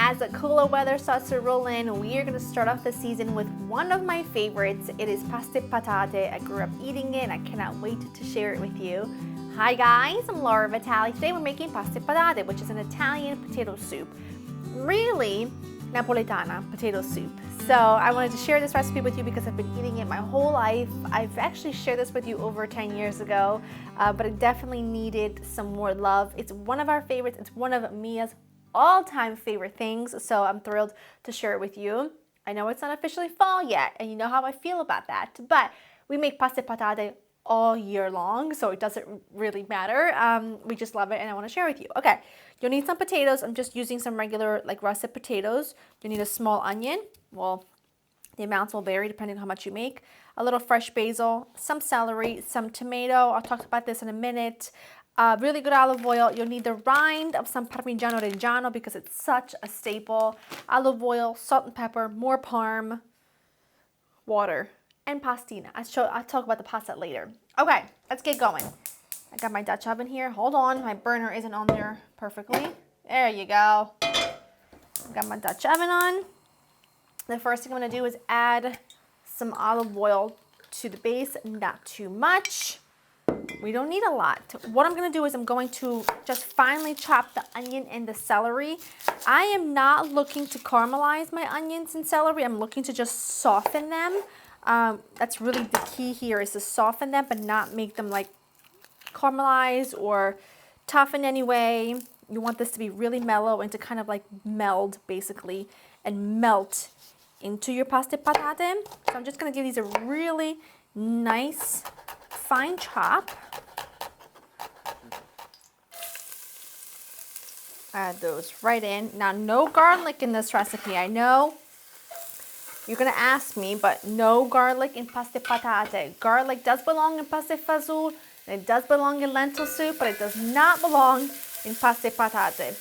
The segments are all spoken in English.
as the cooler weather starts to roll in, we are going to start off the season with one of my favorites. It is patate. I grew up eating it and I cannot wait to share it with you. Hi guys, I'm Laura Vitale. Today we're making patate, which is an Italian potato soup. Really Napoletana potato soup. So I wanted to share this recipe with you because I've been eating it my whole life. I've actually shared this with you over 10 years ago, but it definitely needed some more love. It's one of our favorites. It's one of Mia's all-time favorite things, so I'm thrilled to share it with you. I know it's not officially fall yet, and you know how I feel about that, but we make patate all year long, so it doesn't really matter. We just love it and I want to share with you. Okay, you'll need some potatoes. I'm just using some regular like russet potatoes. You need a small onion. Well, the amounts will vary depending on how much you make. A little fresh basil, some celery, some tomato. I'll talk about this in a minute. Really good olive oil. You'll need the rind of some Parmigiano Reggiano because it's such a staple. Olive oil, salt and pepper, more parm, water, and pastina. I'll talk about the pasta later. Okay, let's get going. I got my Dutch oven here. Hold on, my burner isn't on there perfectly. There you go. Got my Dutch oven on. The first thing I'm going to do is add some olive oil to the base, not too much. We don't need a lot. What I'm going to do is I'm going to just finely chop the onion and the celery. I am not looking to caramelize my onions and celery. I'm looking to just soften them. That's really the key here, is to soften them but not make them like caramelize or tough in any way. You want this to be really mellow and to kind of like meld basically and melt into your patate. So I'm just going to give these a really nice fine chop. Add those right in. Now, no garlic in this recipe. I know you're going to ask me, but no garlic in patate. Garlic does belong in pasta fazool, and it does belong in lentil soup, but it does not belong in patate.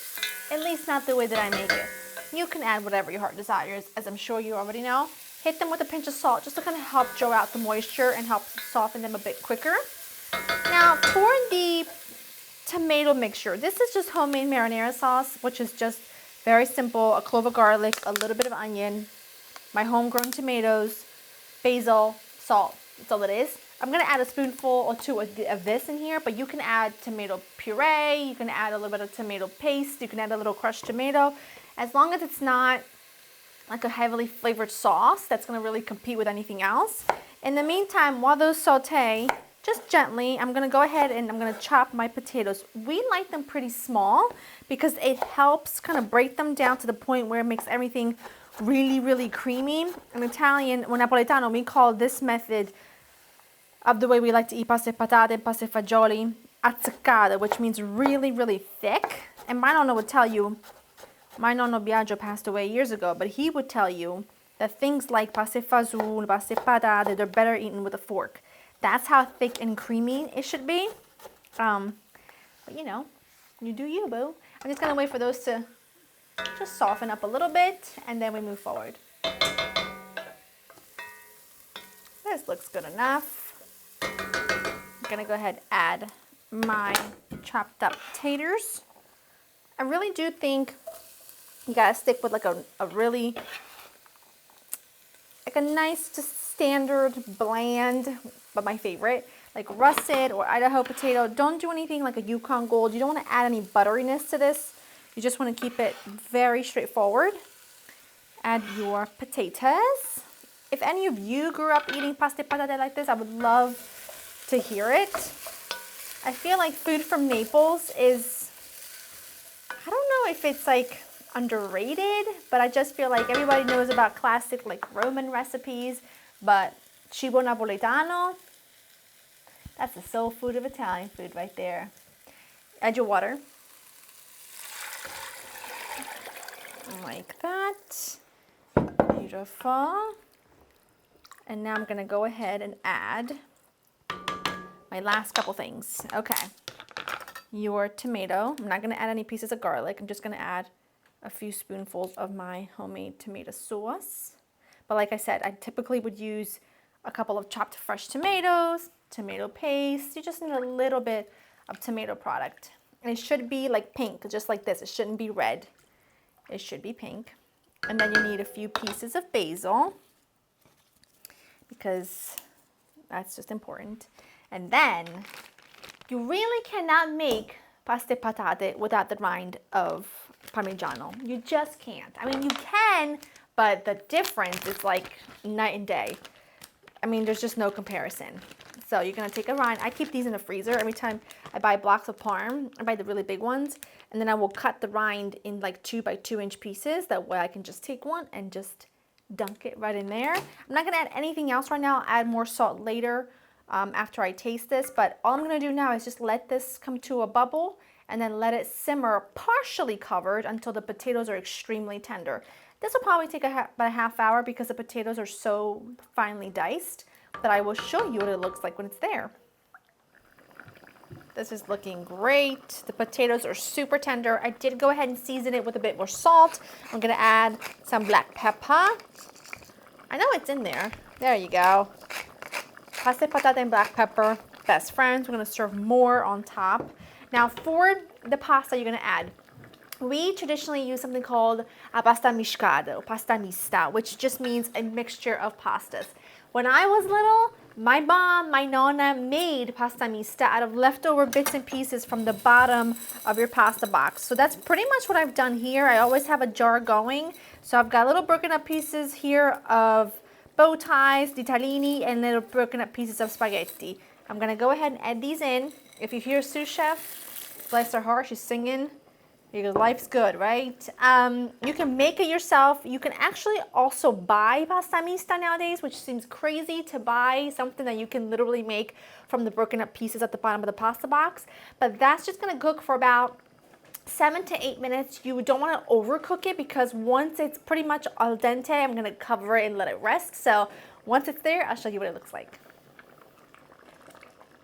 At least not the way that I make it. You can add whatever your heart desires, as I'm sure you already know. Hit them with a pinch of salt just to kind of help draw out the moisture and help soften them a bit quicker. Now, for the tomato mixture, this is just homemade marinara sauce, which is just very simple. A clove of garlic, a little bit of onion, my homegrown tomatoes, basil, salt. That's all it is. I'm going to add a spoonful or two of this in here, but you can add tomato puree, you can add a little bit of tomato paste, you can add a little crushed tomato. As long as it's not like a heavily flavored sauce that's going to really compete with anything else. In the meantime, while those saute, just gently, I'm going to go ahead and I'm going to chop my potatoes. We like them pretty small because it helps kind of break them down to the point where it makes everything really, really creamy. In Italian, or Napoletano, we call this method of the way we like to eat pasta patate and pasta fagioli azzeccata, which means really, really thick. And my nonno would tell you, my nonno Biagio passed away years ago, but he would tell you that things like pasta fazool, pasta patate, they're better eaten with a fork. That's how thick and creamy it should be. But you know, you do you, boo. I'm just gonna wait for those to just soften up a little bit, and then we move forward. This looks good enough. I'm gonna go ahead and add my chopped up taters. I really do think you gotta stick with like a really, like a nice, just standard, bland, but my favorite, like russet or Idaho potato. Don't do anything like a Yukon Gold. You don't want to add any butteriness to this. You just want to keep it very straightforward. Add your potatoes. If any of you grew up eating pasta patate like this, I would love to hear it. I feel like food from Naples is, I don't know if it's like underrated, but I just feel like everybody knows about classic like Roman recipes, but cibo napoletano, that's the soul food of Italian food right there. Add your water. Like that. Beautiful. And now I'm gonna go ahead and add my last couple things. Okay, your tomato. I'm not gonna add any pieces of garlic. I'm just gonna add a few spoonfuls of my homemade tomato sauce. But like I said, I typically would use a couple of chopped fresh tomatoes, tomato paste. You just need a little bit of tomato product. And it should be like pink, just like this. It shouldn't be red. It should be pink. And then you need a few pieces of basil because that's just important. And then you really cannot make pasta patate without the rind of Parmigiano. You just can't. I mean, you can, but the difference is like night and day. I mean, there's just no comparison. So you're gonna take a rind. I keep these in the freezer. Every time I buy blocks of parm, I buy the really big ones, and then I will cut the rind in like 2 by 2 inch pieces. That way I can just take one and just dunk it right in there. I'm not gonna add anything else right now. I'll add more salt later after I taste this, but all I'm gonna do now is just let this come to a bubble and then let it simmer partially covered until the potatoes are extremely tender. This will probably take about a half hour because the potatoes are so finely diced that I will show you what it looks like when it's there. This is looking great. The potatoes are super tender. I did go ahead and season it with a bit more salt. I'm gonna add some black pepper. I know it's in there. There you go. Pasta patate and black pepper, best friends. We're gonna serve more on top. Now for the pasta you're gonna add, we traditionally use something called a pasta miscada or pasta mista, which just means a mixture of pastas. When I was little, my mom, my nonna made pasta mista out of leftover bits and pieces from the bottom of your pasta box. So that's pretty much what I've done here. I always have a jar going. So I've got little broken up pieces here of bow ties, ditalini, and little broken up pieces of spaghetti. I'm gonna go ahead and add these in. If you hear sous chef, bless her heart, she's singing. Because life's good, right? You can make it yourself. You can actually also buy pasta mista nowadays, which seems crazy to buy something that you can literally make from the broken up pieces at the bottom of the pasta box. But that's just gonna cook for about 7 to 8 minutes. You don't wanna overcook it because once it's pretty much al dente, I'm gonna cover it and let it rest. So once it's there, I'll show you what it looks like.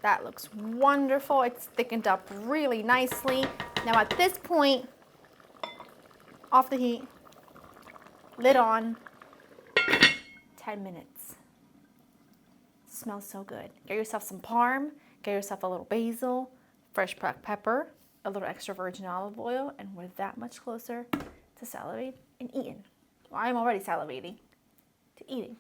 That looks wonderful. It's thickened up really nicely. Now at this point, off the heat, lid on, 10 minutes. Smells so good. Get yourself some parm, get yourself a little basil, fresh black pepper, a little extra virgin olive oil, and we're that much closer to salivate and eating. Well, I'm already salivating to eating.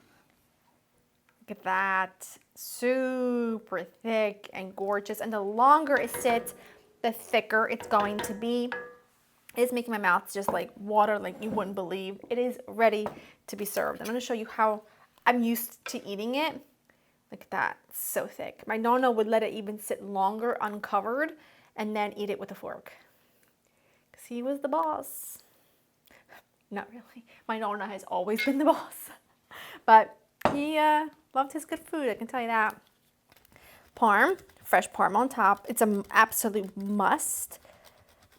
Look at that, super thick and gorgeous. And the longer it sits, the thicker it's going to be. It's making my mouth just like water like you wouldn't believe. It is ready to be served. I'm gonna show you how I'm used to eating it. Look at that, so thick. My nonna would let it even sit longer uncovered and then eat it with a fork. Because he was the boss. Not really. My nonna has always been the boss. But he loved his good food, I can tell you that. Parm, fresh parm on top. It's an absolute must.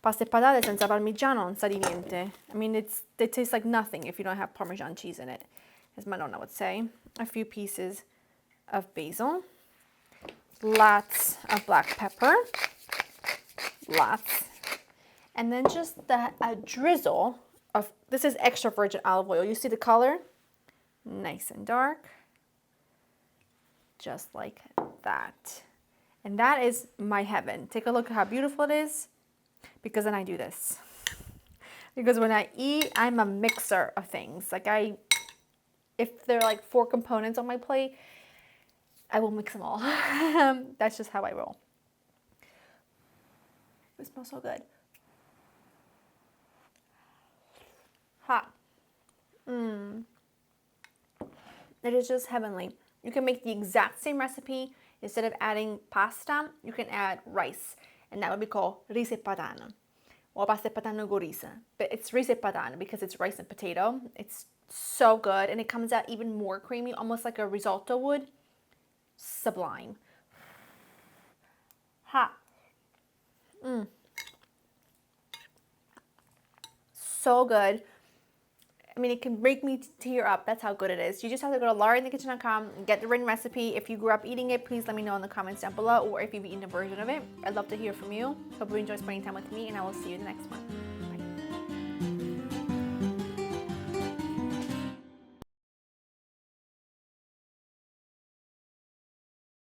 Pasta e patate senza parmigiano non sa di niente. I mean, it tastes like nothing if you don't have Parmesan cheese in it, as my nonna would say. A few pieces of basil. Lots of black pepper. Lots. And then just a drizzle of, this is extra virgin olive oil. You see the color? Nice and dark. Just like that. And that is my heaven. Take a look at how beautiful it is, because then I do this. Because when I eat, I'm a mixer of things. Like if there are like 4 components on my plate, I will mix them all. That's just how I roll. It smells so good. Hot. It is just heavenly. You can make the exact same recipe. Instead of adding pasta, you can add rice, and that would be called riso e patano, or pasta e patano con riso. But it's riso e patano because it's rice and potato. It's so good, and it comes out even more creamy, almost like a risotto would. Sublime. Hot. So good. I mean, it can make me tear up. That's how good it is. You just have to go to laurainthekitchen.com and get the written recipe. If you grew up eating it, please let me know in the comments down below, or if you've eaten a version of it. I'd love to hear from you. Hope you enjoy spending time with me, and I will see you in the next one. Bye.